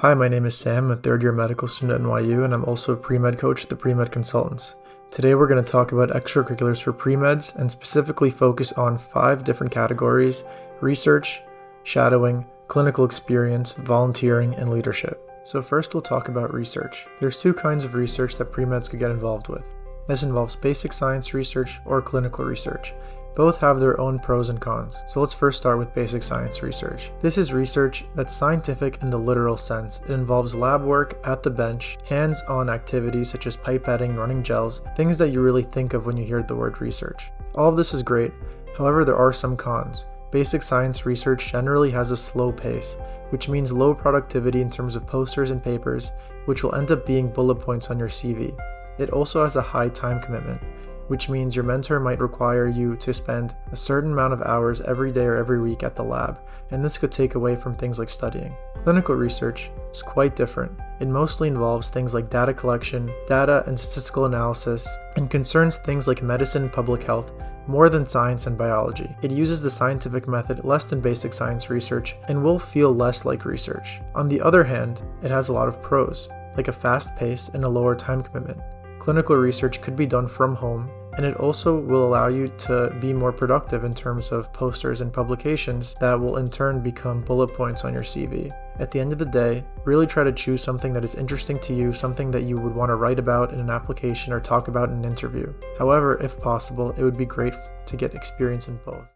Hi, my name is Sam, a third-year medical student at NYU, and I'm also a Pre-Med Coach at the Premed Consultants. Today we're going to talk about extracurriculars for pre-meds and specifically focus on 5 different categories: research, shadowing, clinical experience, volunteering, and leadership. So first we'll talk about research. There's 2 kinds of research that pre-meds could get involved with. This involves basic science research or clinical research. Both have their own pros and cons. So let's first start with basic science research. This is research that's scientific in the literal sense. It involves lab work at the bench, hands-on activities such as pipetting, running gels, things that you really think of when you hear the word research. All of this is great. However, there are some cons. Basic science research generally has a slow pace, which means low productivity in terms of posters and papers, which will end up being bullet points on your CV. It also has a high time commitment, which means your mentor might require you to spend a certain amount of hours every day or every week at the lab, and this could take away from things like studying. Clinical research is quite different. It mostly involves things like data collection, data and statistical analysis, and concerns things like medicine and public health more than science and biology. It uses the scientific method less than basic science research and will feel less like research. On the other hand, it has a lot of pros, like a fast pace and a lower time commitment. Clinical research could be done from home, and it also will allow you to be more productive in terms of posters and publications that will in turn become bullet points on your CV. At the end of the day, really try to choose something that is interesting to you, something that you would want to write about in an application or talk about in an interview. However, if possible, it would be great to get experience in both.